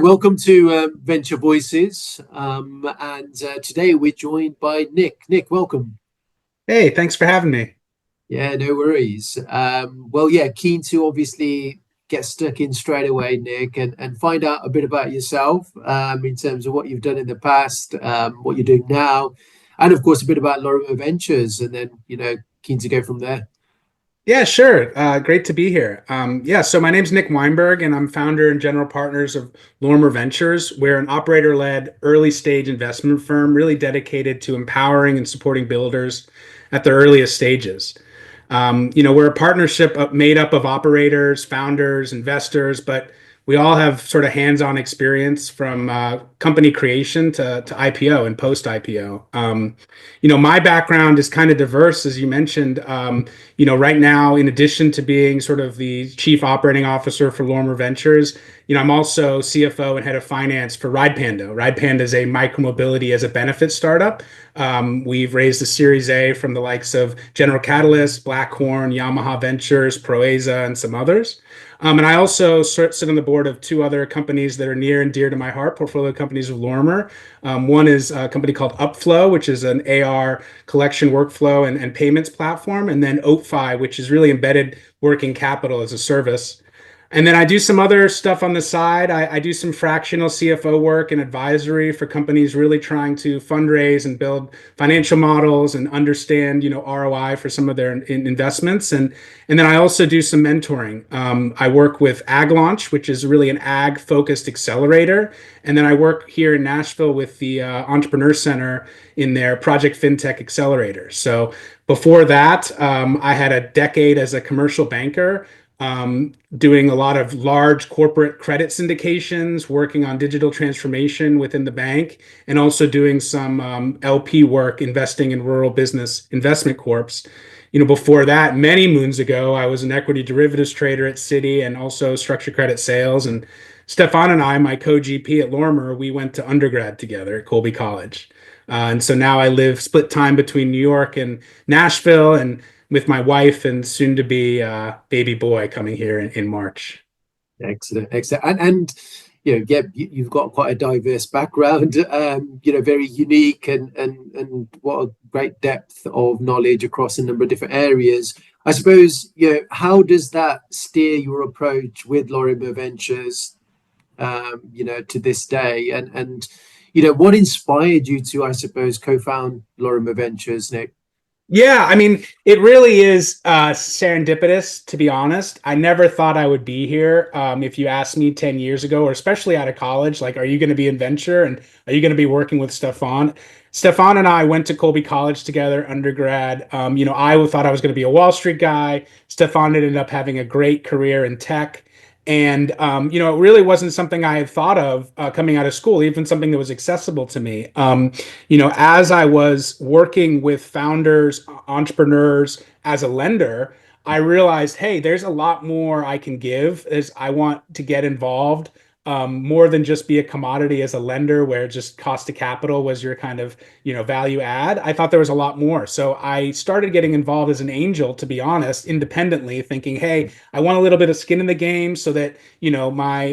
Welcome to Venture Voices, and today we're joined by Nick. Nick, welcome. Hey, thanks for having me. Yeah, no worries. Yeah, keen to obviously get stuck in straight away, Nick, and find out a bit about yourself in terms of what you've done in the past, what you're doing now, and of course a bit about Lorimer Ventures, and then keen to go from there. Yeah, sure. Great to be here. So my name's Nick Wijnberg, and I'm founder and general partners of Lorimer Ventures. We're an operator-led early stage investment firm, really dedicated to empowering and supporting builders at their earliest stages. We're a partnership made up of operators, founders, investors, but we all have sort of hands-on experience from company creation to IPO and post-IPO. My background is kind of diverse, as you mentioned. Right now, in addition to being sort of the chief operating officer for Lorimer Ventures, I'm also CFO and head of finance for RidePanda. RidePanda is a micromobility as a benefit startup. We've raised a Series A from the likes of General Catalyst, Blackhorn, Yamaha Ventures, Proeza, and some others. And I also sit on the board of two other companies that are near and dear to my heart, portfolio companies of Lorimer. One is a company called Upflow, which is an AR collection workflow and payments platform, and then OatFi, which is really embedded working capital as a service. And then I do some other stuff on the side. I do some fractional CFO work and advisory for companies really trying to fundraise and build financial models and understand, ROI for some of their investments. And then I also do some mentoring. I work with Ag Launch, which is really an ag focused accelerator. And then I work here in Nashville with the Entrepreneur Center in their Project FinTech Accelerator. So before that, I had a decade as a commercial banker, doing a lot of large corporate credit syndications, working on digital transformation within the bank, and also doing some LP work investing in rural business investment corps. Before that, many moons ago, I was an equity derivatives trader at Citi and also structured credit sales. And Stefan and I, my co-GP at Lorimer, we went to undergrad together at Colby College. And so now I live split time between New York and Nashville, and with my wife and soon to be baby boy coming here in March. Excellent, excellent, and you've got quite a diverse background, very unique, and what a great depth of knowledge across a number of different areas. I suppose, how does that steer your approach with Lorimer Ventures, to this day, and what inspired you to, I suppose, co-found Lorimer Ventures, Nick? Yeah, I mean, it really is serendipitous, to be honest. I never thought I would be here. If you asked me 10 years ago, or especially out of college, like, are you going to be in venture and are you going to be working with Stefan? Stefan and I went to Colby College together, undergrad. I thought I was going to be a Wall Street guy. Stefan ended up having a great career in tech. And, it really wasn't something I had thought of coming out of school, even something that was accessible to me. As I was working with founders, entrepreneurs as a lender, I realized, hey, there's a lot more I can give as I want to get involved, more than just be a commodity as a lender where just cost of capital was your kind of, value add. I thought there was a lot more. So I started getting involved as an angel, to be honest, independently, thinking, hey, I want a little bit of skin in the game so that, my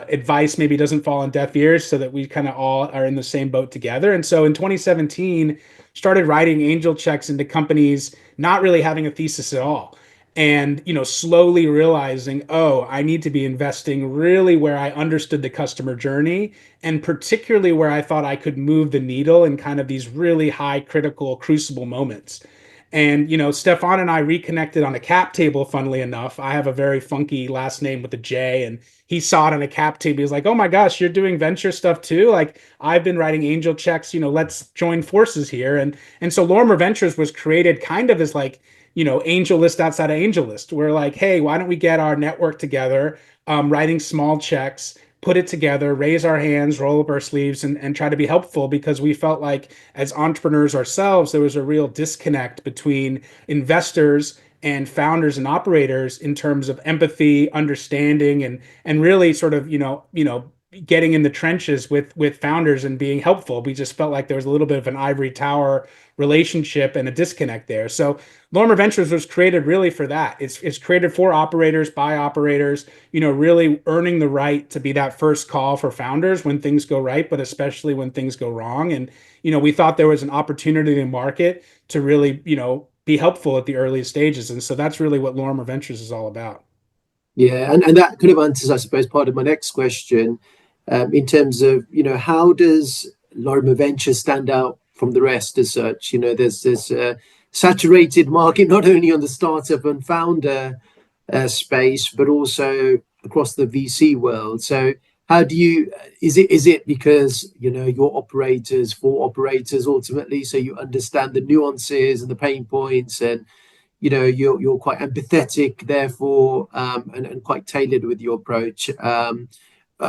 advice maybe doesn't fall on deaf ears, so that we kind of all are in the same boat together. And so in 2017, started writing angel checks into companies, not really having a thesis at all, and slowly realizing, oh, I need to be investing really where I understood the customer journey, and particularly where I thought I could move the needle in kind of these really high critical crucible moments. And Stefan and I reconnected on a cap table. Funnily enough, I have a very funky last name with a J, and he saw it on a cap table. He was like, oh my gosh, you're doing venture stuff too, like I've been writing angel checks, let's join forces here. And so Lorimer Ventures was created kind of as like, angel list outside of angel list. We're like, hey, why don't we get our network together, writing small checks, put it together, raise our hands, roll up our sleeves, and try to be helpful, because we felt like as entrepreneurs ourselves, there was a real disconnect between investors and founders and operators in terms of empathy, understanding, and really sort of, getting in the trenches with founders and being helpful. We just felt like there was a little bit of an ivory tower relationship and a disconnect there. So Lorimer Ventures was created really for that. It's created for operators, by operators, really earning the right to be that first call for founders when things go right, but especially when things go wrong. And we thought there was an opportunity in the market to really, be helpful at the earliest stages. And so that's really what Lorimer Ventures is all about. Yeah, and that kind of answers, I suppose, part of my next question, in terms of, how does Lorimer Ventures stand out from the rest as such? There's this saturated market, not only on the startup and founder space, but also across the VC world. So how do you, is it because, you're operators for operators ultimately, so you understand the nuances and the pain points, and you're quite empathetic therefore, and quite tailored with your approach,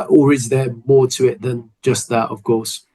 or is there more to it than just that, of course?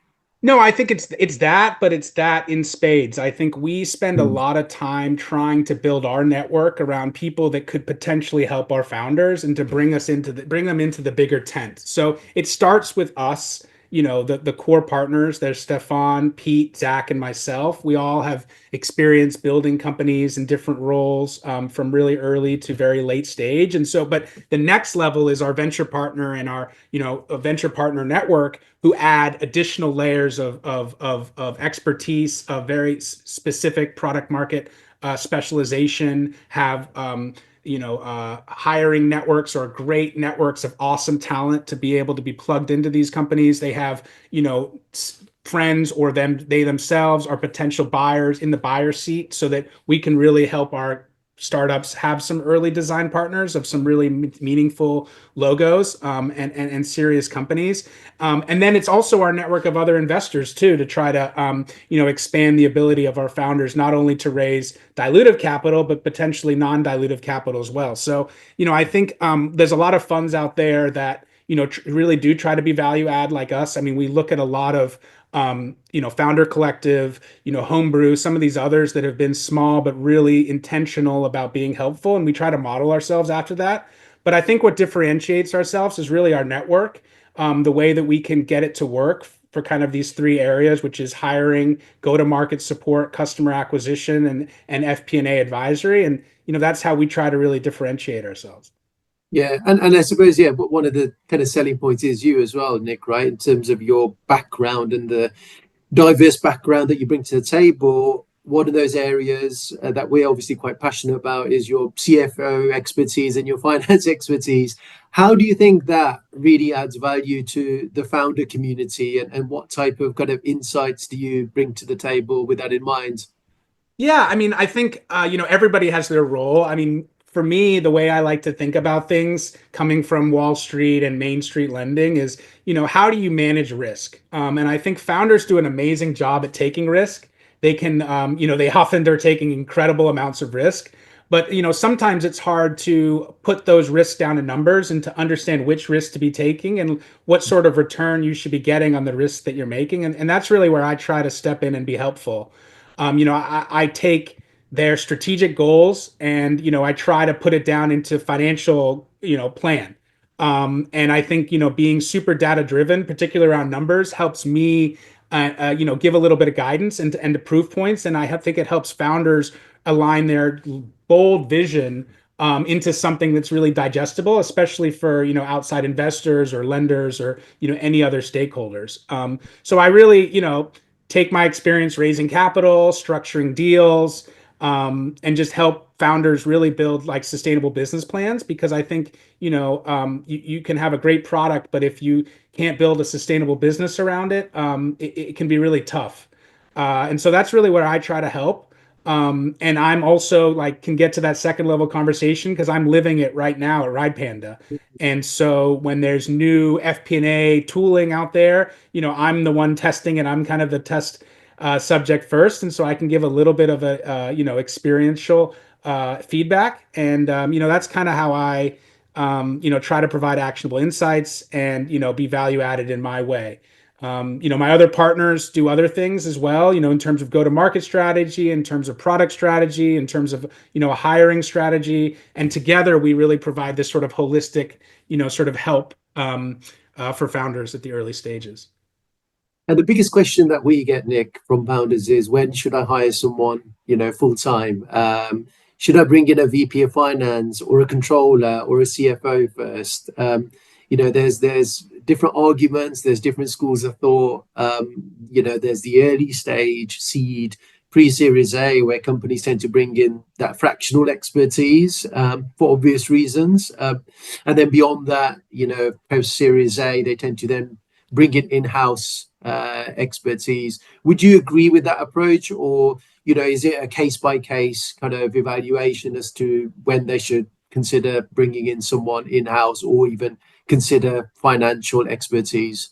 No, I think it's that, but it's that in spades. I think we spend a Mm. lot of time trying to build our network around people that could potentially help our founders and to bring them into the bigger tent. So it starts with us, the core partners. There's Stefan, Pete, Zach, and myself. We all have experience building companies in different roles, from really early to very late stage. And so, but the next level is our venture partner and our, a venture partner network who add additional layers of expertise, of very specific product market specialization, have hiring networks or great networks of awesome talent to be able to be plugged into these companies. They have friends or they themselves are potential buyers in the buyer seat, so that we can really help our startups have some early design partners of some really meaningful logos, and serious companies. And then it's also our network of other investors too, to try to expand the ability of our founders not only to raise dilutive capital, but potentially non-dilutive capital as well. So I think there's a lot of funds out there that really do try to be value add like us. I mean, we look at a lot of Founder Collective, Homebrew, some of these others that have been small but really intentional about being helpful, and we try to model ourselves after that. But I think what differentiates ourselves is really our network, the way that we can get it to work for kind of these three areas, which is hiring, go-to-market support, customer acquisition, and FP&A advisory. And that's how we try to really differentiate ourselves. Yeah, and I suppose, yeah, but one of the kind of selling points is you as well, Nick, right? In terms of your background and the diverse background that you bring to the table. One of those areas that we're obviously quite passionate about is your CFO expertise and your finance expertise. How do you think that really adds value to the founder community, and what type of kind of insights do you bring to the table with that in mind? Yeah, I mean, I think everybody has their role. I mean, for me, the way I like to think about things coming from Wall Street and Main Street lending is, how do you manage risk? And I think founders do an amazing job at taking risk. They can, they often are taking incredible amounts of risk, but sometimes it's hard to put those risks down in numbers and to understand which risks to be taking and what sort of return you should be getting on the risks that you're making. And that's really where I try to step in and be helpful. I take their strategic goals and I try to put it down into financial plan. And I think being super data driven, particularly around numbers, helps me give a little bit of guidance and to proof points. And I think it helps founders align their bold vision into something that's really digestible, especially for outside investors or lenders or any other stakeholders. So I really take my experience raising capital, structuring deals, and just help founders really build like sustainable business plans. Because I think you can have a great product, but if you can't build a sustainable business around it, it can be really tough. And so that's really where I try to help. And I'm also like can get to that second level conversation because I'm living it right now at Ride Panda. And so when there's new FP&A tooling out there, I'm the one testing and I'm kind of the test subject first. And so I can give a little bit of a, experiential feedback. And, that's kind of how I, try to provide actionable insights and, be value added in my way. My other partners do other things as well, in terms of go-to-market strategy, in terms of product strategy, in terms of, a hiring strategy. And together we really provide this sort of holistic, sort of help for founders at the early stages. And the biggest question that we get, Nick, from founders is, when should I hire someone, full time? Should I bring in a VP of finance or a controller or a CFO first? There's different arguments. There's different schools of thought. There's the early stage seed, pre-series A, where companies tend to bring in that fractional expertise for obvious reasons. And then beyond that, post-series A, they tend to then bring in-house expertise. Would you agree with that approach, or is it a case-by-case kind of evaluation as to when they should consider bringing in someone in-house or even consider financial expertise?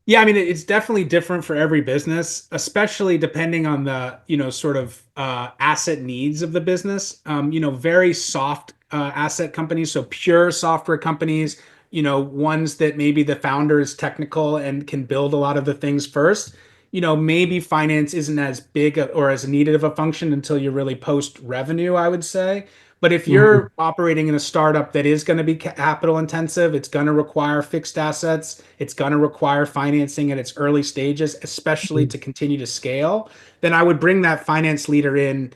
Yeah, I mean, it's definitely different for every business, especially depending on the, sort of asset needs of the business. Very soft asset companies, so pure software companies, ones that maybe the founder is technical and can build a lot of the things first. Maybe finance isn't as big or as needed of a function until you're really post revenue, I would say. But if Mhm. you're operating in a startup that is going to be capital intensive, it's going to require fixed assets, it's going to require financing at its early stages, especially to continue to scale, then I would bring that finance leader in,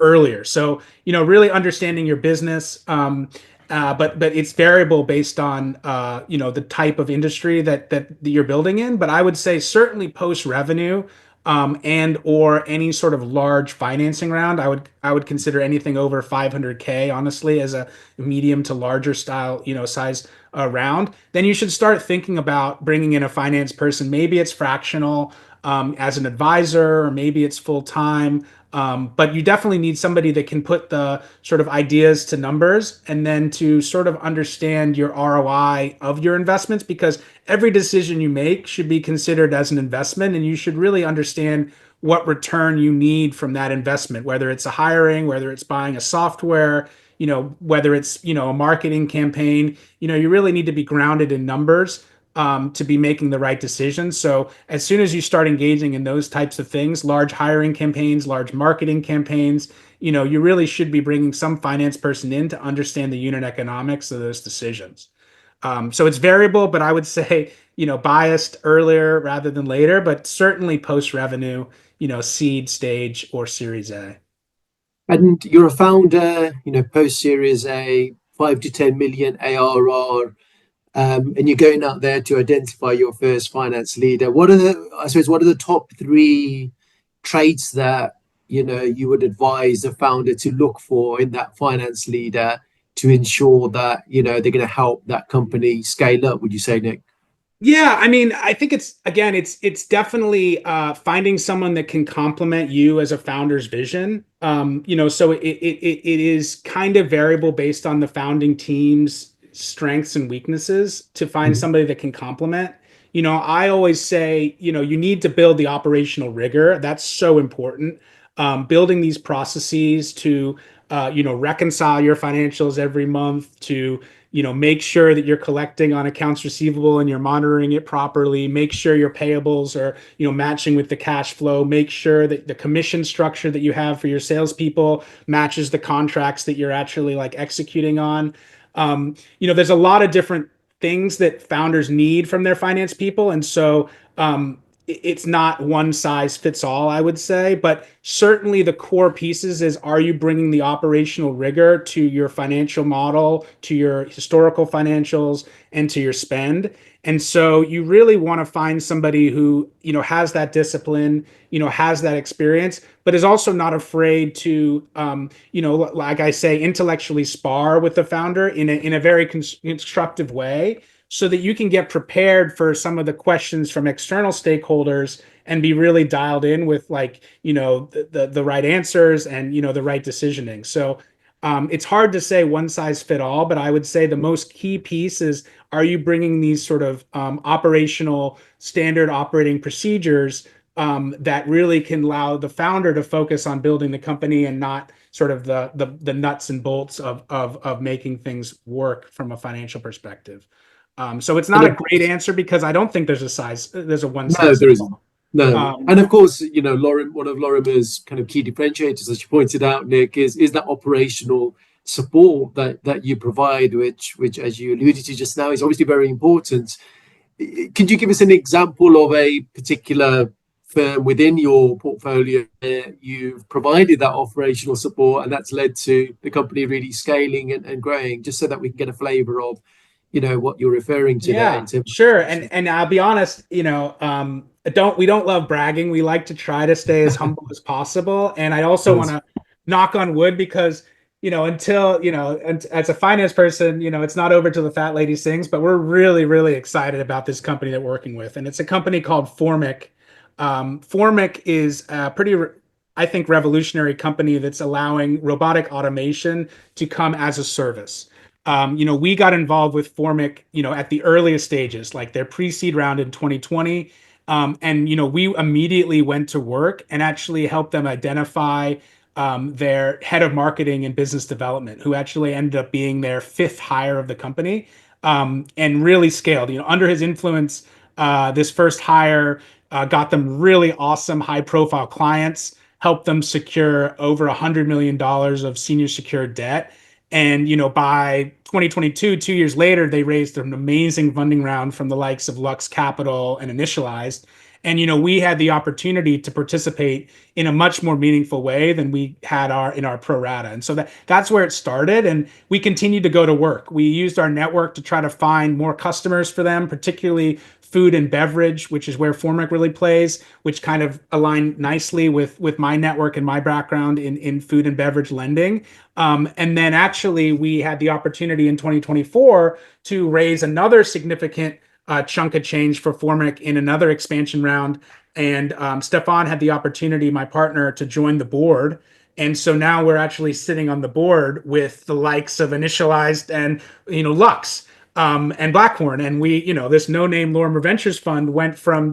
earlier. So, really understanding your business. But it's variable based on the type of industry that you're building in. But I would say certainly post revenue, and or any sort of large financing round, I would consider anything over 500K honestly as a medium to larger style, size round. Then you should start thinking about bringing in a finance person. Maybe it's fractional, as an advisor, or maybe it's full time. But you definitely need somebody that can put the sort of ideas to numbers and then to sort of understand your ROI of your investments, because every decision you make should be considered as an investment, and you should really understand what return you need from that investment, whether it's a hiring, whether it's buying a software, whether it's, a marketing campaign. You really need to be grounded in numbers, to be making the right decisions. So as soon as you start engaging in those types of things, large hiring campaigns, large marketing campaigns, you really should be bringing some finance person in to understand the unit economics of those decisions. So it's variable, but I would say, biased earlier rather than later, but certainly post revenue, seed stage or series A. And you're a founder, post Series A, 5 to 10 million ARR, and you're going out there to identify your first finance leader. What are the top three traits that you would advise a founder to look for in that finance leader to ensure that they're going to help that company scale up? Would you say, Nick? Yeah, I mean, I think it's definitely finding someone that can complement you as a founder's vision. So it is kind of variable based on the founding team's strengths and weaknesses to find Mhm. somebody that can complement. I always say, you need to build the operational rigor. That's so important. Building these processes to, reconcile your financials every month, to make sure that you're collecting on accounts receivable and you're monitoring it properly, make sure your payables are matching with the cash flow, make sure that the commission structure that you have for your salespeople matches the contracts that you're actually like executing on. There's a lot of different things that founders need from their finance people, and so it's not one size fits all, I would say, but certainly the core pieces is, are you bringing the operational rigor to your financial model, to your historical financials, and to your spend? And so you really want to find somebody who, has that discipline, has that experience, but is also not afraid to, like I say, intellectually spar with the founder in a very constructive way, so that you can get prepared for some of the questions from external stakeholders and be really dialed in with, like, the right answers and, the right decisioning. So it's hard to say one size fit all, but I would say the most key piece is, are you bringing these sort of operational standard operating procedures that really can allow the founder to focus on building the company and not sort of the nuts and bolts of making things work from a financial perspective. So it's And not a of great course, answer because I don't think there's a one no, size there fit isn't. all. No, Um, and of course, one of Lorimer's kind of key differentiators, as you pointed out, Nick, is that operational support that you provide, which as you alluded to just now, is obviously very important. Could you give us an example of a particular firm within your portfolio where you've provided that operational support and that's led to the company really scaling and growing, just so that we can get a flavor of, what you're referring to there in Yeah, terms sure. of. And I'll be honest, we don't love bragging. We like to try to stay as humble as possible. And I also want to knock on wood because, until, and as a finance person, it's not over till the fat lady sings, but we're really, really excited about this company that we're working with. And it's a company called Formic. Formic is a pretty, I think, revolutionary company that's allowing robotic automation to come as a service. We got involved with Formic, at the earliest stages, like their pre-seed round in 2020. And, we immediately went to work and actually helped them identify their head of marketing and business development, who actually ended up being their fifth hire of the company, and really scaled. Under his influence, this first hire got them really awesome high-profile clients, helped them secure over $100 million of senior secured debt. And by 2022, 2 years later, they raised an amazing funding round from the likes of Lux Capital and Initialized. And we had the opportunity to participate in a much more meaningful way than we had in our pro rata. And so that's where it started. And we continued to go to work. We used our network to try to find more customers for them, particularly food and beverage, which is where Formic really plays, which kind of aligned nicely with my network and my background in food and beverage lending. And then actually we had the opportunity in 2024 to raise another significant chunk of change for Formic in another expansion round. And Stefan had the opportunity, my partner, to join the board. And so now we're actually sitting on the board with the likes of Initialized and Lux, and Blackhorn. And this no-name Lorimer Ventures fund went from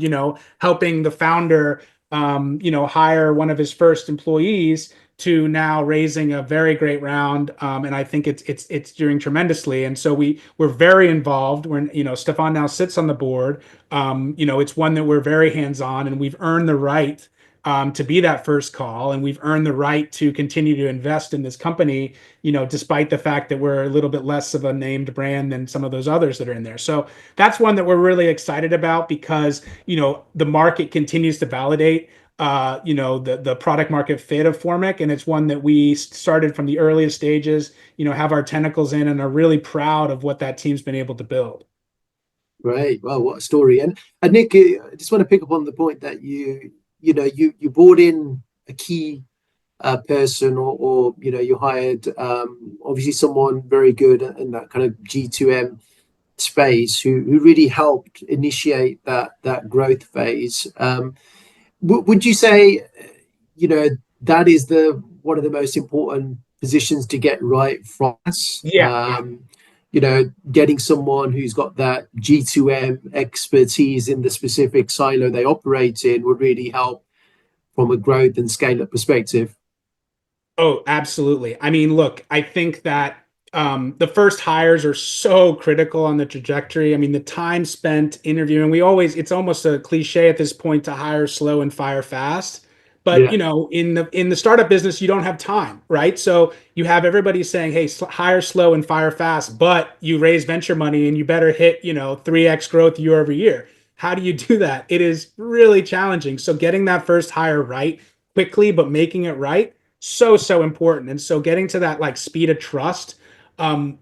helping the founder hire one of his first employees to now raising a very great round, and I think it's doing tremendously. And so we're very involved. Stefan now sits on the board. It's one that we're very hands-on, and we've earned the right to be that first call, and we've earned the right to continue to invest in this company, despite the fact that we're a little bit less of a named brand than some of those others that are in there. So that's one that we're really excited about because the market continues to validate the product market fit of Formic, and it's one that we started from the earliest stages, have our tentacles in, and are really proud of what that team's been able to build. Right. Well, what a story. And Nick, I just want to pick up on the point that you brought in a key person, or you hired obviously someone very good in that kind of G2M space who really helped initiate that growth phase. Would you say that is the one of the most important positions to get right from us? Yeah. Getting someone who's got that G2M expertise in the specific silo they operate in would really help from a growth and scale up perspective. Oh, absolutely. I mean, look, I think that the first hires are so critical on the trajectory. I mean, the time spent interviewing, it's almost a cliche at this point to hire slow and fire fast. But Yeah. in the startup business, you don't have time, right? So you have everybody saying, "Hey, hire slow and fire fast," but you raise venture money and you better hit 3x growth year over year. How do you do that? It is really challenging. So getting that first hire right quickly, but making it right, so important. And so getting to that like speed of trust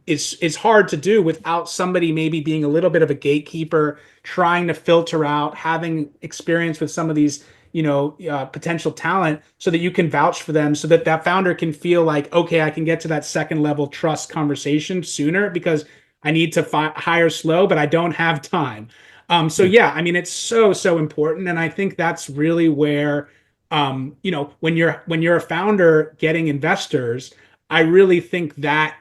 is hard to do without somebody maybe being a little bit of a gatekeeper, trying to filter out, having experience with some of these potential talent, so that you can vouch for them, so that that founder can feel like, okay, I can get to that second level trust conversation sooner because I need to hire slow, but I don't have time. So yeah, I mean, it's so important, and I think that's really where when you're a founder getting investors, I really think that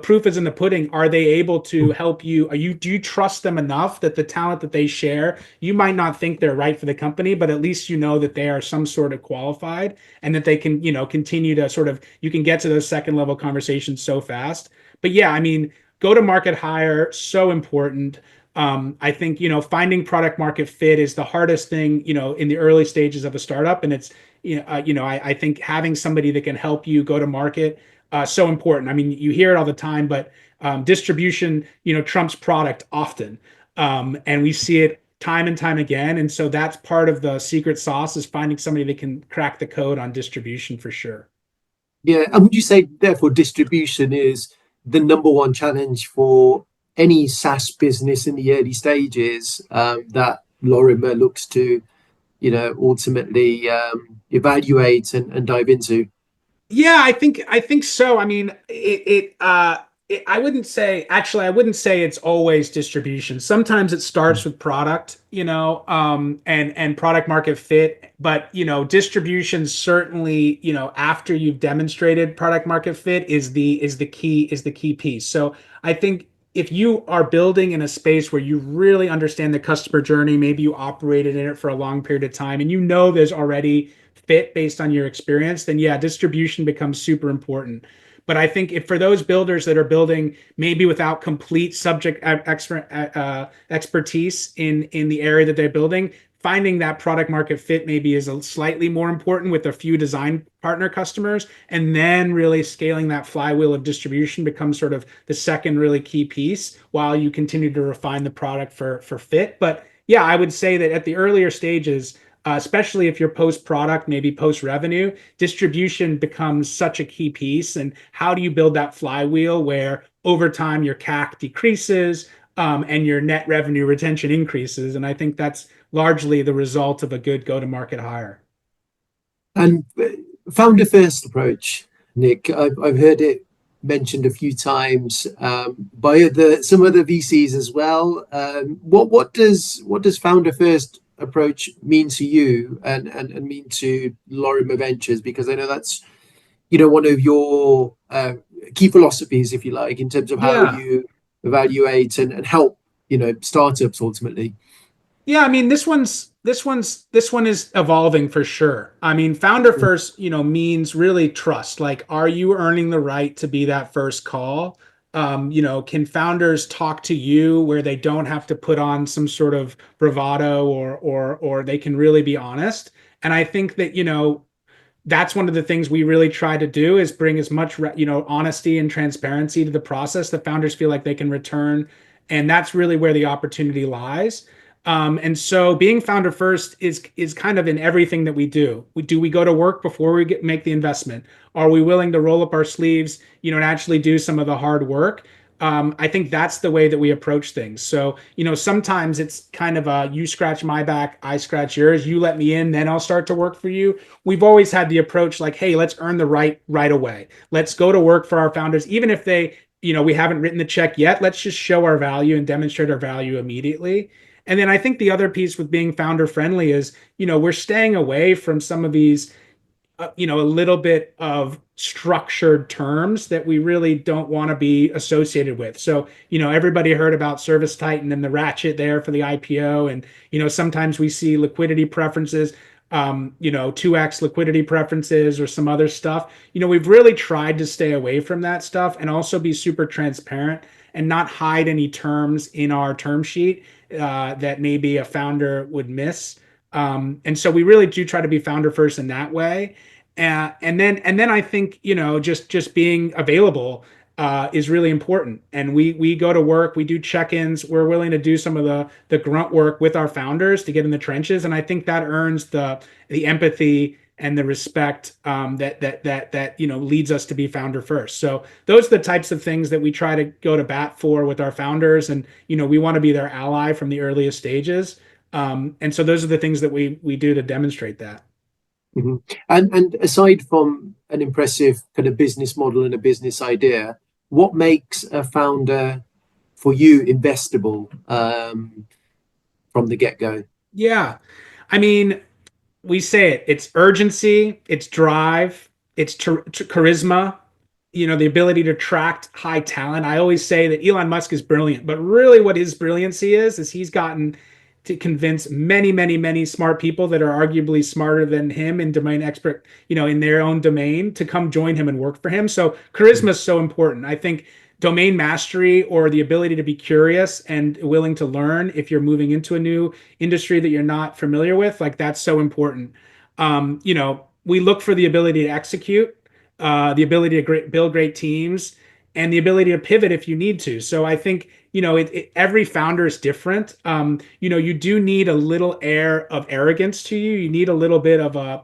proof is in the pudding. Are they able to help you? Do you trust them enough that the talent that they share, you might not think they're right for the company, but at least that they are some sort of qualified, and that they can continue to you can get to those second level conversations so fast. But yeah, I mean, go to market hire, so important. I think finding product market fit is the hardest thing in the early stages of a startup, and it's I think having somebody that can help you go to market so important. I mean, you hear it all the time, but distribution, trumps product often. And we see it time and time again. And so that's part of the secret sauce, is finding somebody that can crack the code on distribution for sure. Yeah, and would you say therefore distribution is the number one challenge for any SaaS business in the early stages, that Lorimer looks to, ultimately evaluate and dive into? Yeah, I think so. I mean, I wouldn't say, actually, I wouldn't say it's always distribution. Sometimes it starts with product, and product market fit. But distribution certainly, after you've demonstrated product market fit, is the key piece. So I think if you are building in a space where you really understand the customer journey, maybe you operated in it for a long period of time, and there's already fit based on your experience, then yeah, distribution becomes super important. But I think if for those builders that are building maybe without complete subject expertise in the area that they're building, finding that product market fit maybe is a slightly more important with a few design partner customers, and then really scaling that flywheel of distribution becomes sort of the second really key piece while you continue to refine the product for fit. But yeah, I would say that at the earlier stages, especially if you're post product, maybe post revenue, distribution becomes such a key piece. And how do you build that flywheel where over time your CAC decreases, and your net revenue retention increases? And I think that's largely the result of a good go to market hire. And founder first approach, Nick, I've heard it mentioned a few times, by some other VCs as well. What does founder first approach mean to you, and mean to Lorimer Ventures? Because I know that's one of your key philosophies, if you like, in terms of how Yeah. you evaluate and help startups ultimately. Yeah, I mean this one is evolving for sure. I mean, founder first, means really trust. Like, are you earning the right to be that first call? Can founders talk to you where they don't have to put on some sort of bravado, or they can really be honest? And I think that, that's one of the things we really try to do, is bring as much honesty and transparency to the process that founders feel like they can return. And that's really where the opportunity lies. And so being founder first is kind of in everything that we do. We go to work before we make the investment? Are we willing to roll up our sleeves, and actually do some of the hard work? I think that's the way that we approach things. So, sometimes it's kind of a, you scratch my back, I scratch yours. You let me in, then I'll start to work for you. We've always had the approach like, hey, let's earn the right away. Let's go to work for our founders, even if we haven't written the check yet. Let's just show our value and demonstrate our value immediately. And then I think the other piece with being founder friendly is, we're staying away from some of these, a little bit of structured terms that we really don't want to be associated with. So, everybody heard about Service Titan and the ratchet there for the IPO. And, sometimes we see liquidity preferences, 2x liquidity preferences or some other stuff. We've really tried to stay away from that stuff and also be super transparent and not hide any terms in our term sheet that maybe a founder would miss. And so we really do try to be founder first in that way. And then I think, just being available is really important. And we go to work, we do check-ins, we're willing to do some of the grunt work with our founders to get in the trenches. And I think that earns the empathy and the respect, that leads us to be founder first. So those are the types of things that we try to go to bat for with our founders. And we want to be their ally from the earliest stages. And so those are the things that we do to demonstrate that. Mhm. And aside from an impressive kind of business model and a business idea, what makes a founder for you investable, from the get-go? Yeah. I mean, we say it's urgency, it's drive, it's charisma, the ability to attract high talent. I always say that Elon Musk is brilliant, but really what his brilliancy is he's gotten to convince many, many, many smart people that are arguably smarter than him in domain expert, in their own domain, to come join him and work for him. So charisma is so important. I think domain mastery, or the ability to be curious and willing to learn if you're moving into a new industry that you're not familiar with, like, that's so important. We look for the ability to execute. the ability to build great teams, and the ability to pivot if you need to. So I think, every founder is different. You do need a little air of arrogance to you. You need a little bit of a,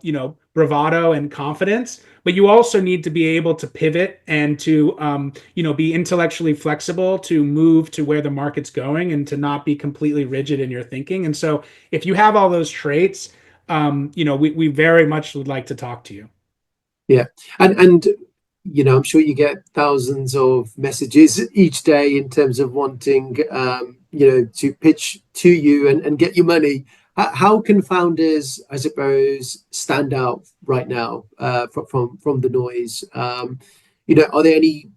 bravado and confidence, but you also need to be able to pivot and to, be intellectually flexible to move to where the market's going and to not be completely rigid in your thinking. And so if you have all those traits, we very much would like to talk to you. Yeah, and I'm sure you get thousands of messages each day in terms of wanting to pitch to you and get your money. How can founders, I suppose, stand out right now from the noise? Are there any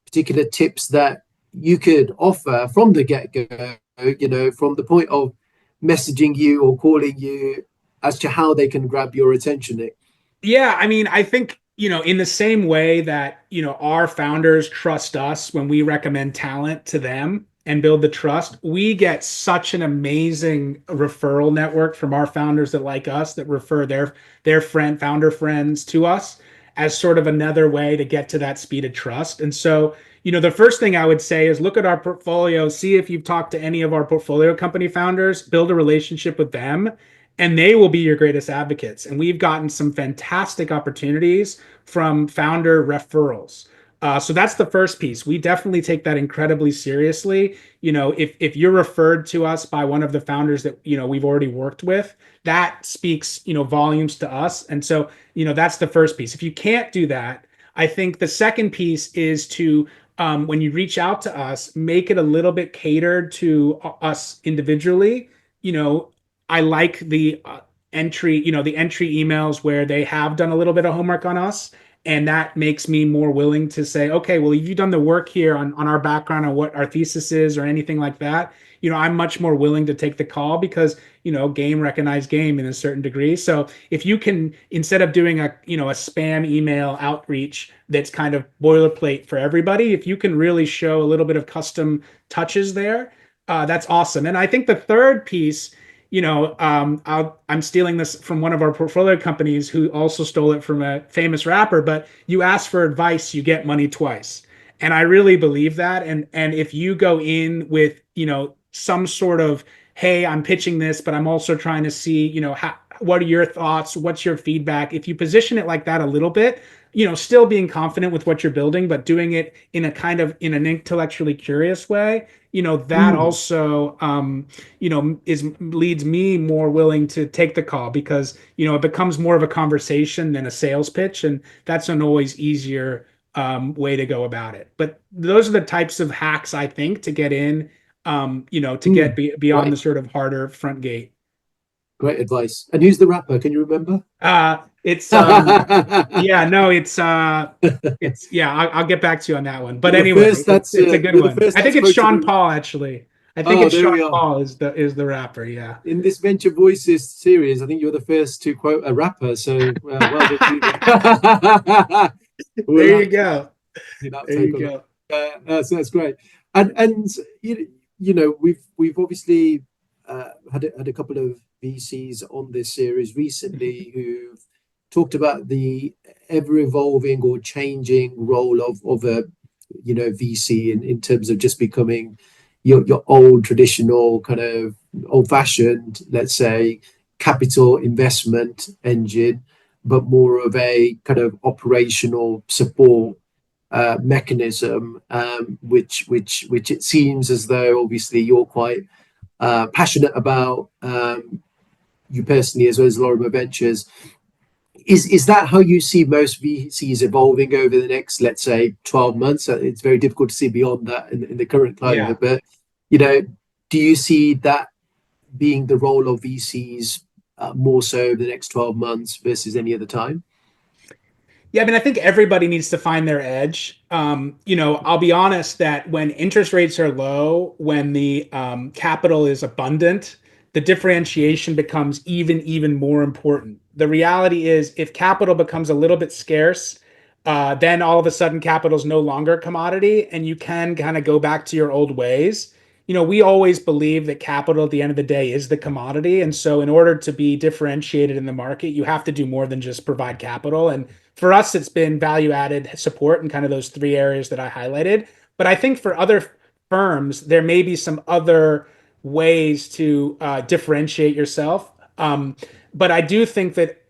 particular tips that you could offer from the get-go, from the point of messaging you or calling you, as to how they can grab your attention, Nick? Yeah, I mean, I think, in the same way that, our founders trust us when we recommend talent to them and build the trust, we get such an amazing referral network from our founders that like us, that refer their founder friends to us as sort of another way to get to that speed of trust. And so, the first thing I would say is look at our portfolio, see if you've talked to any of our portfolio company founders, build a relationship with them, and they will be your greatest advocates. And we've gotten some fantastic opportunities from founder referrals. So that's the first piece. We definitely take that incredibly seriously. If you're referred to us by one of the founders that we've already worked with, that speaks volumes to us. And so that's the first piece. If you can't do that, I think the second piece is to when you reach out to us, make it a little bit catered to us individually. You know, I like the entry emails where they have done a little bit of homework on us. And that makes me more willing to say, okay, well, if you've done the work here on our background, on what our thesis is or anything like that, I'm much more willing to take the call because, game recognized game in a certain degree. So if you can, instead of doing a spam email outreach that's kind of boilerplate for everybody, if you can really show a little bit of custom touches there, that's awesome. And I think the third piece, I'm stealing this from one of our portfolio companies who also stole it from a famous rapper, but you ask for advice, you get money twice. And I really believe that. And if you go in with, some sort of, hey, I'm pitching this, but I'm also trying to see, what are your thoughts? What's your feedback? If you position it like that a little bit, still being confident with what you're building, but doing it in in an intellectually curious way, that Mm. also, is leads me more willing to take the call because, it becomes more of a conversation than a sales pitch. And that's an always easier way to go about it. But those are the types of hacks I think to get in, to get Mm. beyond the Great, sort of harder front gate. great advice. And who's the rapper? Can you remember? It's yeah, no, it's yeah, I'll get back to you on that one. But You're the anyway, first that's it's a good you're the one. first I think that's it's quoted Sean me. Paul actually. I think Oh, it's there Sean we are. Paul is the rapper. Yeah. In this Venture Voices series, I think you're the first to quote a rapper. So well done to you. We'll There you have go. that There take you on that. go. That's great. And we've obviously had a couple of VCs on this series recently who've talked about the ever evolving or changing role of a VC in terms of just becoming your old traditional kind of old fashioned, let's say, capital investment engine, but more of a kind of operational support mechanism, which it seems as though obviously you're quite passionate about, you personally as well as Lorimer Ventures. Is that how you see most VCs evolving over the next, let's say, 12 months? It's very difficult to see beyond that in the current Yeah. climate, but you know, do you see that being the role of VCs more so over the next 12 months versus any other time? Yeah, I mean, I think everybody needs to find their edge. I'll be honest that when interest rates are low, when the capital is abundant, the differentiation becomes even more important. The reality is, if capital becomes a little bit scarce, then all of a sudden capital is no longer a commodity, and you can kind of go back to your old ways. We always believe that capital at the end of the day is the commodity, and so in order to be differentiated in the market, you have to do more than just provide capital. And for us, it's been value added support in kind of those three areas that I highlighted. But I think for other firms, there may be some other ways to differentiate yourself. But I do think that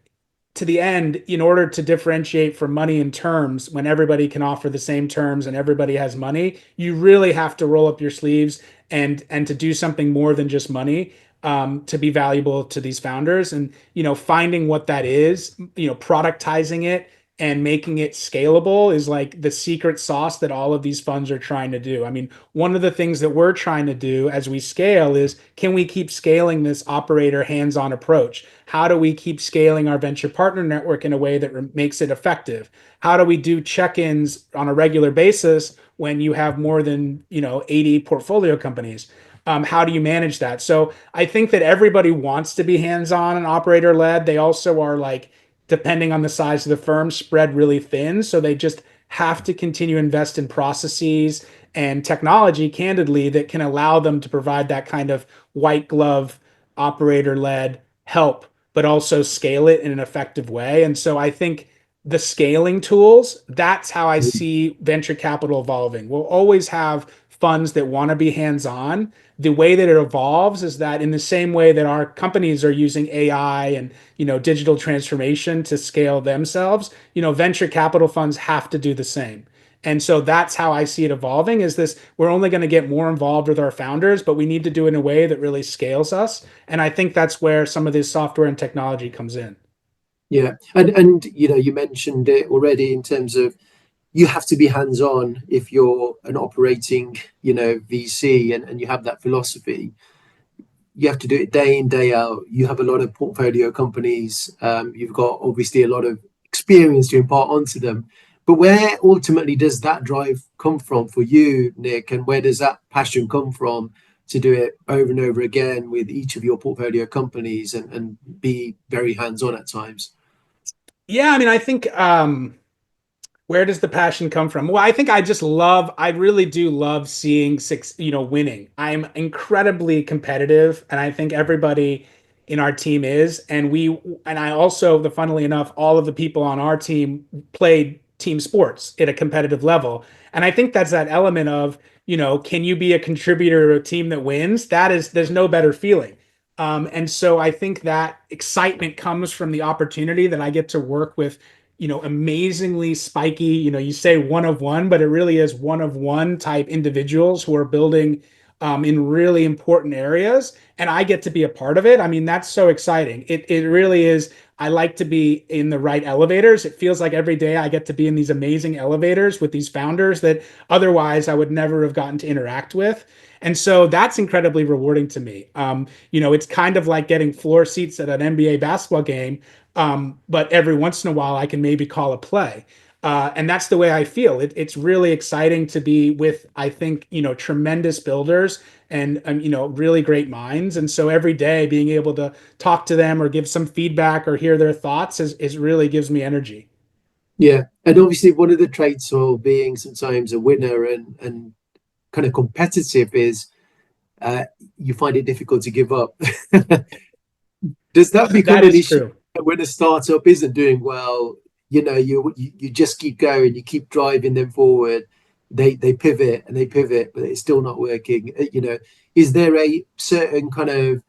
to the end, in order to differentiate for money and terms, when everybody can offer the same terms and everybody has money, you really have to roll up your sleeves and to do something more than just money, to be valuable to these founders. And finding what that is, productizing it and making it scalable is like the secret sauce that all of these funds are trying to do. I mean, one of the things that we're trying to do as we scale is, can we keep scaling this operator hands-on approach? How do we keep scaling our venture partner network in a way that makes it effective? How do we do check-ins on a regular basis when you have more than 80 portfolio companies? How do you manage that? So I think that everybody wants to be hands-on and operator-led. They also are, like, depending on the size of the firm, spread really thin. So they just have to continue to invest in processes and technology, candidly, that can allow them to provide that kind of white glove operator led help, but also scale it in an effective way. And so I think the scaling tools, that's how I see venture capital evolving. We'll always have funds that want to be hands on. The way that it evolves is that, in the same way that our companies are using AI and digital transformation to scale themselves, venture capital funds have to do the same. And so that's how I see it evolving, is this: we're only going to get more involved with our founders, but we need to do it in a way that really scales us. And I think that's where some of this software and technology comes in. Yeah, and you mentioned it already in terms of you have to be hands on if you're an operating VC, and you have that philosophy. You have to do it day in, day out. You have a lot of portfolio companies. You've got obviously a lot of experience to impart onto them. But where ultimately does that drive come from for you, Nick? And where does that passion come from to do it over and over again with each of your portfolio companies, and be very hands on at times? Yeah, I mean, I think where does the passion come from? Well, I think I really do love seeing winning. I'm incredibly competitive, and I think everybody in our team is. And I also, funnily enough, all of the people on our team played team sports at a competitive level. And I think that's that element of, can you be a contributor to a team that wins? There's no better feeling. And so I think that excitement comes from the opportunity that I get to work with amazingly spiky, you say one of one, but it really is one of one type individuals who are building in really important areas. And I get to be a part of it. I mean, that's so exciting. It really is. I like to be in the right elevators. It feels like every day I get to be in these amazing elevators with these founders that otherwise I would never have gotten to interact with. And so that's incredibly rewarding to me. It's kind of like getting floor seats at an NBA basketball game, but every once in a while I can maybe call a play. And that's the way I feel. It's really exciting to be with, I think, tremendous builders and, really great minds. And so every day being able to talk to them or give some feedback or hear their thoughts is really gives me energy. Yeah, and obviously one of the traits of being sometimes a winner and kind of competitive is uh, you find it difficult to give up. Does that become That an is issue true. when a startup isn't doing well? You just keep going, you keep driving them forward. They pivot and they pivot, but it's still not working. Is there a certain kind of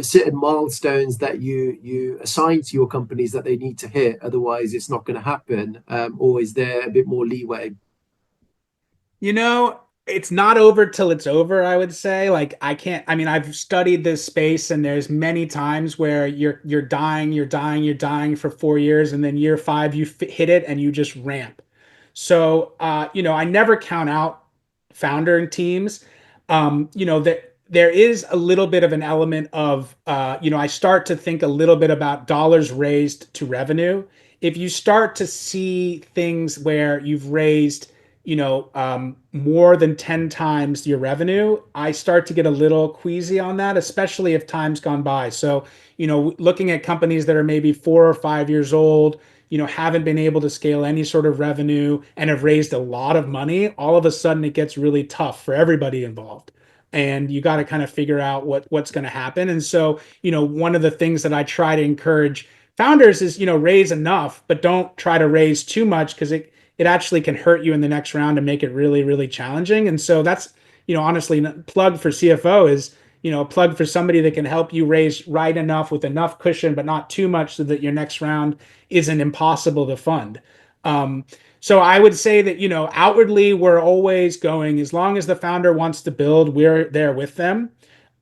certain milestones that you assign to your companies that they need to hit? Otherwise, it's not going to happen. Or is there a bit more leeway? It's not over till it's over, I would say. Like, I mean, I've studied this space, and there's many times where you're dying for 4 years, and then year five you hit it and you just ramp. So I never count out founder and teams. That there is a little bit of an element of I start to think a little bit about dollars raised to revenue. If you start to see things where you've raised more than 10 times your revenue, I start to get a little queasy on that, especially if time's gone by. So, looking at companies that are maybe 4 or 5 years old, haven't been able to scale any sort of revenue and have raised a lot of money, all of a sudden it gets really tough for everybody involved. And you got to kind of figure out what's going to happen. And so, one of the things that I try to encourage founders is, raise enough, but don't try to raise too much because it actually can hurt you in the next round and make it really, really challenging. And so that's, honestly, plug for CFO is, plug for somebody that can help you raise right enough with enough cushion, but not too much so that your next round isn't impossible to fund. So I would say that, outwardly, we're always going, as long as the founder wants to build, we're there with them.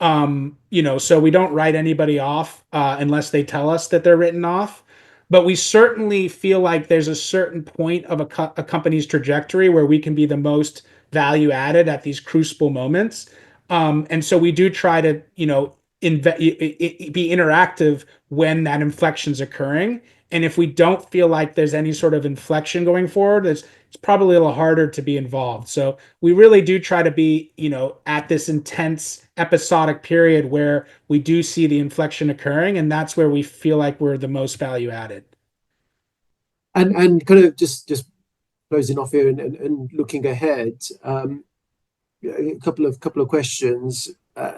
So we don't write anybody off unless they tell us that they're written off. But we certainly feel like there's a certain point of a company's trajectory where we can be the most value added at these crucible moments. And so we do try to, be interactive when that inflection's occurring. And if we don't feel like there's any sort of inflection going forward, it's probably a little harder to be involved. So we really do try to be, at this intense episodic period where we do see the inflection occurring, and that's where we feel like we're the most value added. And kind of just closing off here and looking ahead, a couple of questions.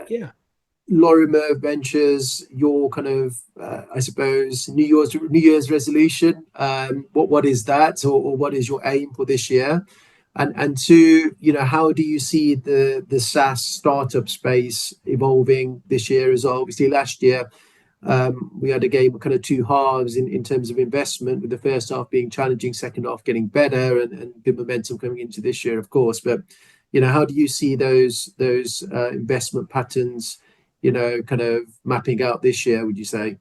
Yeah. Lorimer Ventures, your kind of, I suppose, New Year's resolution. What is that, or what is your aim for this year? And two, how do you see the SaaS startup space evolving this year as well? Obviously, last year we had a game of kind of two halves in terms of investment, with the first half being challenging, second half getting better, and good momentum coming into this year, of course. But how do you see those investment patterns, kind of mapping out this year, would you say?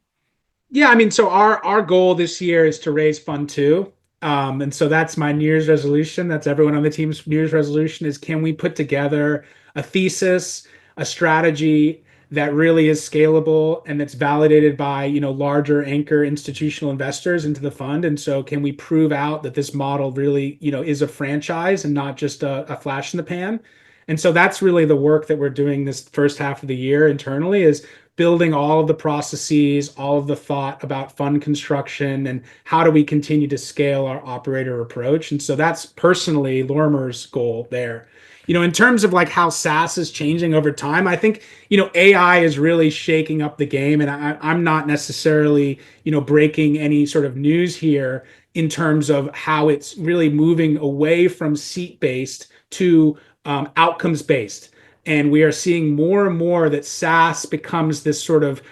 Yeah, I mean, so our goal this year is to raise fund two. And so that's my New Year's resolution. That's everyone on the team's New Year's resolution is, can we put together a thesis, a strategy that really is scalable and that's validated by, larger anchor institutional investors into the fund. And so can we prove out that this model really, is a franchise and not just a flash in the pan? And so that's really the work that we're doing this first half of the year internally, is building all of the processes, all of the thought about fund construction, and how do we continue to scale our operator approach. And so that's personally Lorimer's goal there. In terms of like how SaaS is changing over time, I think, AI is really shaking up the game. And I'm not necessarily, breaking any sort of news here in terms of how it's really moving away from seat-based to outcomes-based. And we are seeing more and more that SaaS becomes this sort of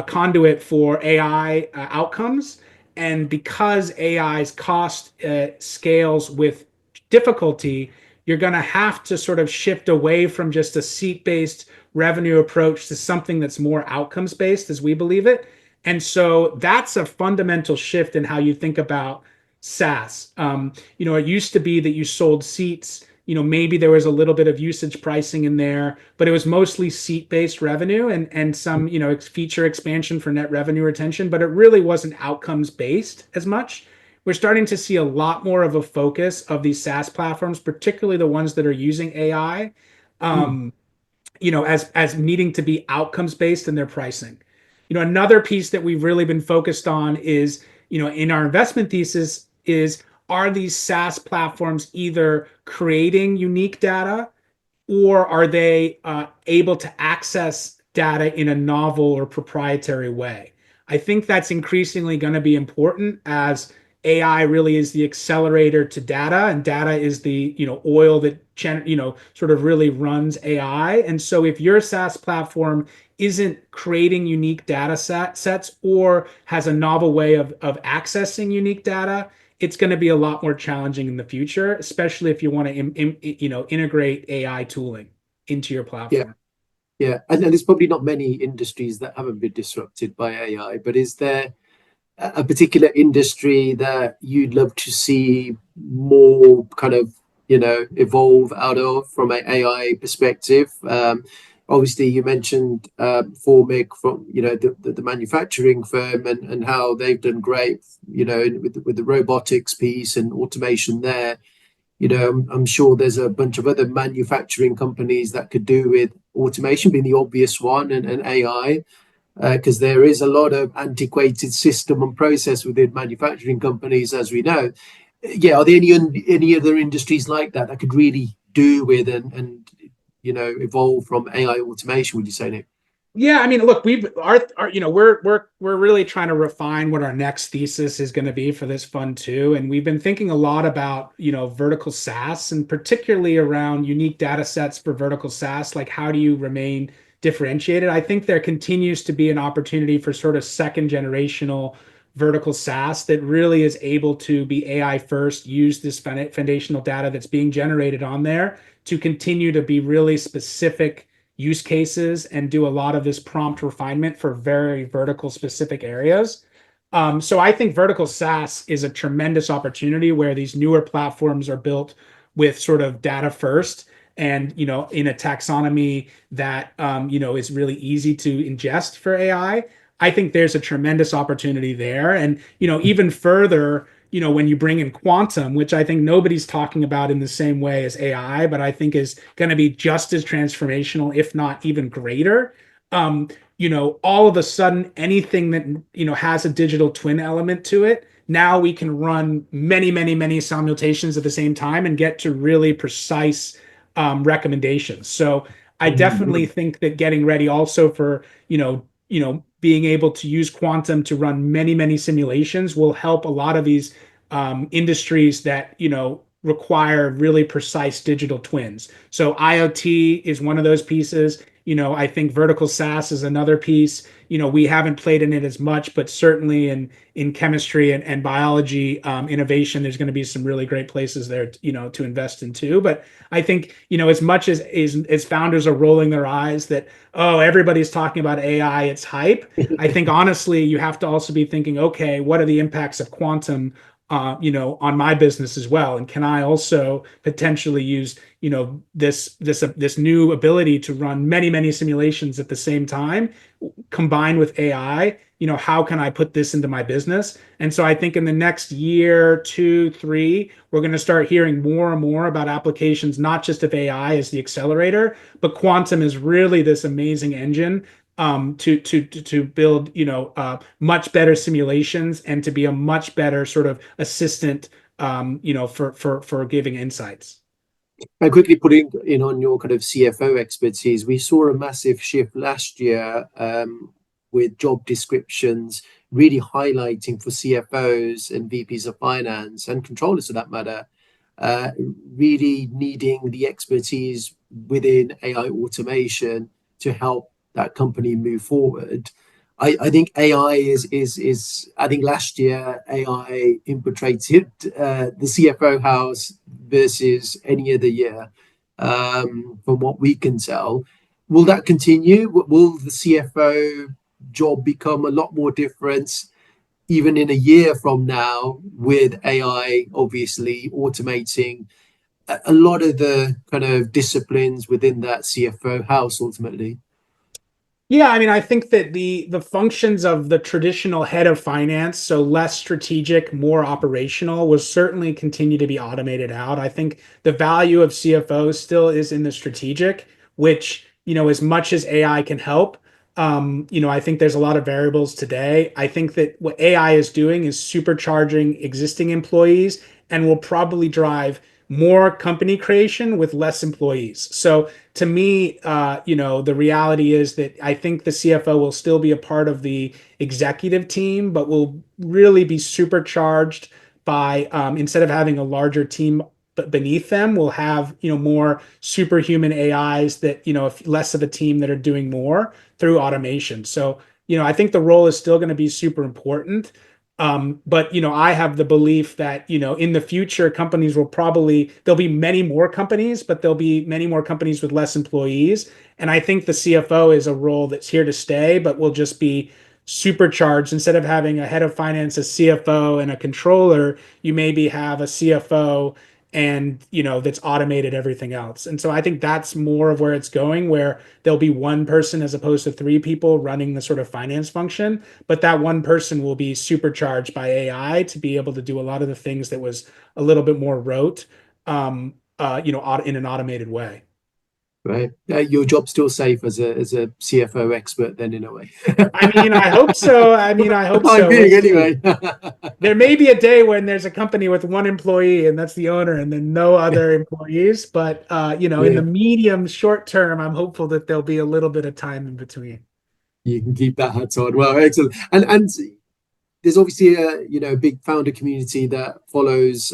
conduit for AI outcomes. And because AI's cost scales with difficulty, you're going to have to sort of shift away from just a seat-based revenue approach to something that's more outcomes-based, as we believe it. And so that's a fundamental shift in how you think about SaaS. It used to be that you sold seats. Maybe there was a little bit of usage pricing in there, but it was mostly seat-based revenue and some, feature expansion for net revenue retention, but it really wasn't outcomes-based as much. We're starting to see a lot more of a focus of these SaaS platforms, particularly the ones that are using AI, as needing to be outcomes-based in their pricing. Another piece that we've really been focused on is, in our investment thesis is, are these SaaS platforms either creating unique data, or are they able to access data in a novel or proprietary way? I think that's increasingly going to be important, as AI really is the accelerator to data, and data is the oil that sort of really runs AI. And so if your SaaS platform isn't creating unique data sets or has a novel way of accessing unique data, it's going to be a lot more challenging in the future, especially if you want to integrate AI tooling into your platform. Yeah, and there's probably not many industries that haven't been disrupted by AI, but is there a particular industry that you'd love to see more kind of evolve out of from an AI perspective? Obviously, you mentioned Formic from the manufacturing firm, and how they've done great with the robotics piece and automation there. I'm sure there's a bunch of other manufacturing companies that could do with automation being the obvious one, and AI, because there is a lot of antiquated system and process within manufacturing companies, as we know. Yeah, are there any other industries like that could really do with and evolve from AI automation, would you say, Nick? Yeah, I mean, look, we're really trying to refine what our next thesis is going to be for this fund too, and we've been thinking a lot about vertical SaaS and particularly around unique data sets for vertical SaaS. Like, how do you remain differentiated? I think there continues to be an opportunity for sort of second generational vertical SaaS that really is able to be AI first, use this foundational data that's being generated on there to continue to be really specific use cases and do a lot of this prompt refinement for very vertical specific areas. So I think vertical SaaS is a tremendous opportunity where these newer platforms are built with sort of data first and in a taxonomy that is really easy to ingest for AI. I think there's a tremendous opportunity there. And even further, when you bring in quantum, which I think nobody's talking about in the same way as AI, but I think is going to be just as transformational, if not even greater. Um, all of a sudden, anything that has a digital twin element to it, now we can run many, many, many simultations at the same time and get to really precise recommendations. So I definitely think that getting ready also for being able to use quantum to run many, many simulations will help a lot of these industries that require really precise digital twins. So IoT is one of those pieces. I think vertical SaaS is another piece. We haven't played in it as much, but certainly in chemistry and biology innovation, there's going to be some really great places there, to invest in too. But I think, as much as founders are rolling their eyes that, oh, everybody's talking about AI, it's hype. I think honestly, you have to also be thinking, okay, what are the impacts of quantum on my business as well, and can I also potentially use this new ability to run many, many simulations at the same time combined with AI? How can I put this into my business? And so I think in the next year, 2, 3, we're going to start hearing more and more about applications, not just of AI as the accelerator, but quantum is really this amazing engine to build much better simulations and to be a much better sort of assistant for giving insights. And quickly putting in on your kind of CFO expertise, we saw a massive shift last year with job descriptions really highlighting for CFOs and VPs of finance and controllers for that matter, uh, really needing the expertise within AI automation to help that company move forward. I think AI is I think last year AI infiltrated the CFO house versus any other year, from what we can tell. Will that continue? Will the CFO job become a lot more different even in a year from now with AI obviously automating a lot of the kind of disciplines within that CFO house ultimately? Yeah, I mean, I think that the functions of the traditional head of finance, so less strategic, more operational, will certainly continue to be automated out. I think the value of CFO still is in the strategic, which, as much as AI can help, I think there's a lot of variables today. I think that what AI is doing is supercharging existing employees and will probably drive more company creation with less employees. So to me, the reality is that I think the CFO will still be a part of the executive team, but will really be supercharged by instead of having a larger team beneath them, we'll have more superhuman AIs that if less of a team that are doing more through automation. So I think the role is still going to be super important. But I have the belief that in the future, companies will probably there'll be many more companies, but there'll be many more companies with less employees. And I think the CFO is a role that's here to stay, but will just be supercharged. Instead of having a head of finance, a CFO, and a controller, you maybe have a CFO and that's automated everything else. And so I think that's more of where it's going, where there'll be one person as opposed to three people running the sort of finance function, but that one person will be supercharged by AI to be able to do a lot of the things that was a little bit more rote, in an automated way. Right. Your job's still safe as a CFO expert then in a way. I mean, I hope so. I mean, I The hope time so. We'll being see. anyway. There may be a day when there's a company with one employee and that's the owner and then no other employees, but in Yeah. the medium short term, I'm hopeful that there'll be a little bit of time in between. You can keep that hat on. Well, excellent. And there's obviously a big founder community that follows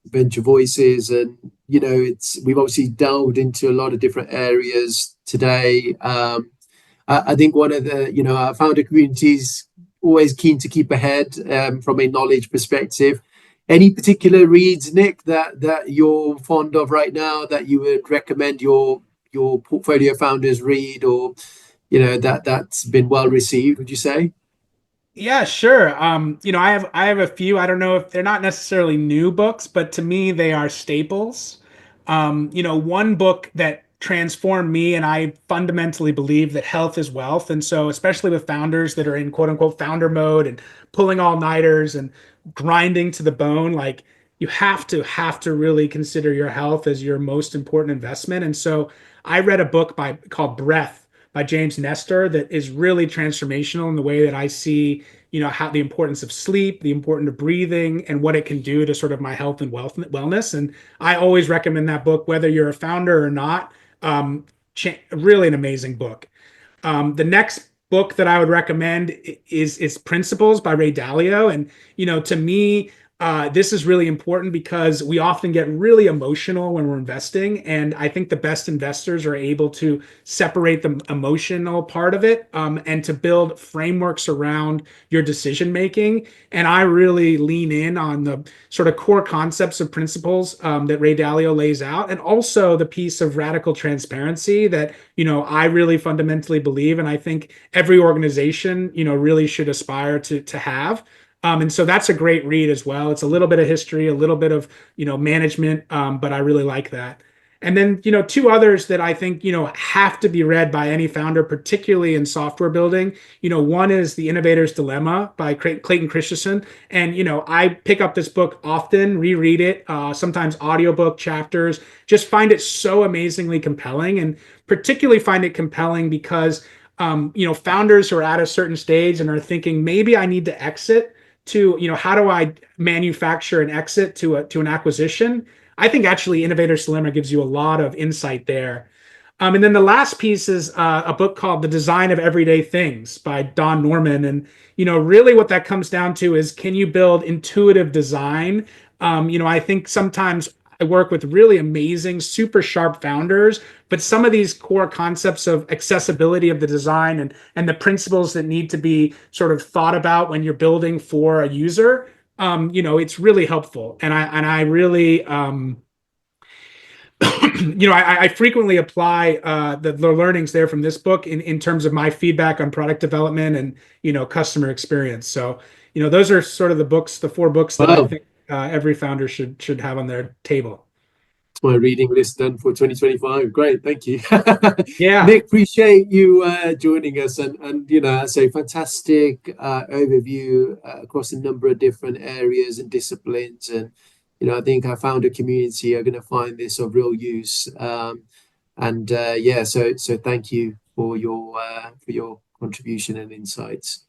Venture Voices, and it's we've obviously delved into a lot of different areas today. I think one of the our founder communities always keen to keep ahead from a knowledge perspective. Any particular reads, Nick, that you're fond of right now that you would recommend your portfolio founders read, or that's been well received? Would you say? Yeah, sure. I have a few. I don't know if they're not necessarily new books, but to me they are staples. One book that transformed me, and I fundamentally believe that health is wealth. And so, especially with founders that are in quote unquote founder mode and pulling all-nighters and grinding to the bone, like you have to really consider your health as your most important investment. And so I read a book called Breath by James Nestor that is really transformational in the way that I see, how the importance of sleep, the importance of breathing, and what it can do to sort of my health and wellness. And I always recommend that book, whether you're a founder or not. Really an amazing book. The next book that I would recommend is Principles by Ray Dalio. And to me, this is really important because we often get really emotional when we're investing, and I think the best investors are able to separate the emotional part of it, and to build frameworks around your decision making. And I really lean in on the sort of core concepts of principles that Ray Dalio lays out, and also the piece of radical transparency that I really fundamentally believe, and I think every organization really should aspire to have. And so that's a great read as well. It's a little bit of history, a little bit of management, but I really like that. And then two others that I think have to be read by any founder, particularly in software building. One is The Innovator's Dilemma by Clayton Christensen, and I pick up this book often, reread it, sometimes audiobook chapters. Just find it so amazingly compelling, and particularly find it compelling because founders who are at a certain stage and are thinking maybe I need to exit to how do I manufacture an exit to an acquisition. I think actually Innovator's Dilemma gives you a lot of insight there. And then the last piece is a book called The Design of Everyday Things by Don Norman. And really what that comes down to is, can you build intuitive design? I think sometimes I work with really amazing, super sharp founders, but some of these core concepts of accessibility of the design and the principles that need to be sort of thought about when you're building for a user, it's really helpful. And I really, I frequently apply the learnings there from this book in terms of my feedback on product development and customer experience. So those are sort of the four books that I Wow. think every founder should have on their table. My reading list done for 2025. Great, thank you. Yeah. Nick, appreciate you joining us, and that's a fantastic overview across a number of different areas and disciplines. And I think our founder community are going to find this of real use. And yeah, so thank you for your contribution and insights.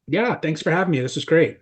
Yeah. Thanks for having me. This was great.